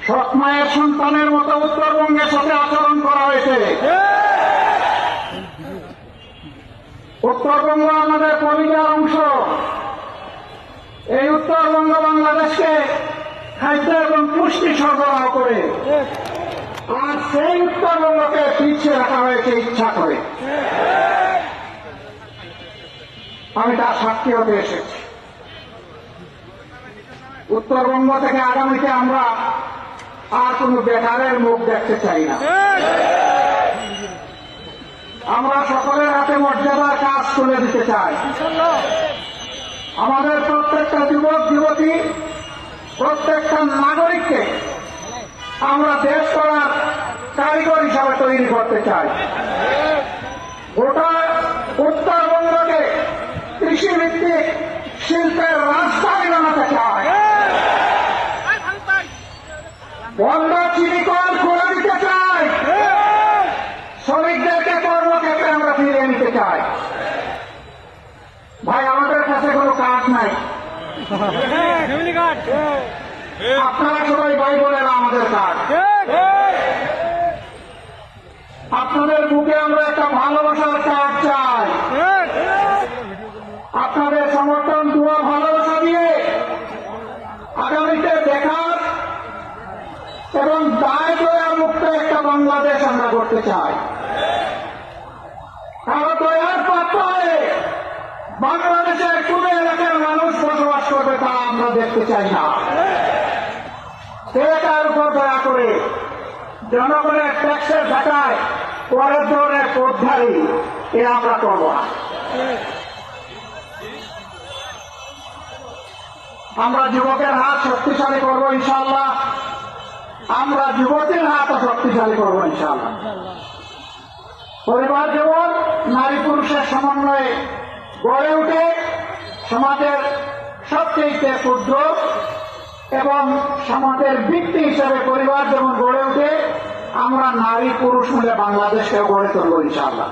সৎ মায়ের সন্তানের মতো উত্তরবঙ্গের সাথে আচরণ করা হয়েছে। উত্তরবঙ্গ আমাদের কলিজার অংশ। এই উত্তরবঙ্গ বাংলাদেশকে খাদ্য এবং পুষ্টি সরবরাহ করে, আর সেই উত্তরবঙ্গকে পিছিয়ে রাখা হয়েছে ইচ্ছা করে। আমি তার সাক্ষী হতে এসেছি। উত্তরবঙ্গ থেকে আগামীতে আমরা আর কোন বেকারের মুখ দেখতে চাই না। আমরা সকলের হাতে মর্যাদার কাজ তুলে দিতে চাই। আমাদের প্রত্যেকটা যুবক যুবতী, প্রত্যেকটা নাগরিককে আমরা দেশ গড়ার কারিগর হিসাবে তৈরি করতে চাই। গোটা উত্তরবঙ্গকে কৃষিভিত্তিক শিল্পের রাজধানী বানাতে চাই। বন্ধ চিনি কল খুলে দিতে চাই। শ্রমিকদেরকে কর্মক্ষেত্রে আমরা ফিরিয়ে নিতে চাই। ভাই, আমাদের কাছে কোনো কাজ নাই। আপনারা সবাই ভাই বোনেরা আমাদের কাজ। আপনাদের বুকে আমরা একটা ভালোবাসার কাজ চাই। আপনাদের সমর্থন, দুয়া, ভালোবাসা দিয়ে আগামীতে দেখার এবং দায় দয়া মুক্ত একটা বাংলাদেশ আমরা করতে চাই। কারো দয়ার পাত্রে বাংলাদেশের কোন এলাকার মানুষ বসবাস করবে তা আমরা দেখতে চাই না। তার উপর দয়া করে জনগণের ট্যাক্সের টাকায় পরের ধরনের পথধারী এ আমরা করব না। আমরা যুবকের হাত শক্তিশালী করব ইনশাআল্লাহ। আমরা যুবতীর হাতও শক্তিশালী করব ইনশাআল্লাহ। পরিবার যেমন নারী পুরুষের সমন্বয়ে গড়ে উঠে সমাজের সবচেয়ে ক্ষুদ্র এবং সমাজের ভিত্তি হিসেবে পরিবার যেমন গড়ে উঠে, আমরা নারী পুরুষ মিলে বাংলাদেশকে গড়ে তুলব ইনশাআল্লাহ।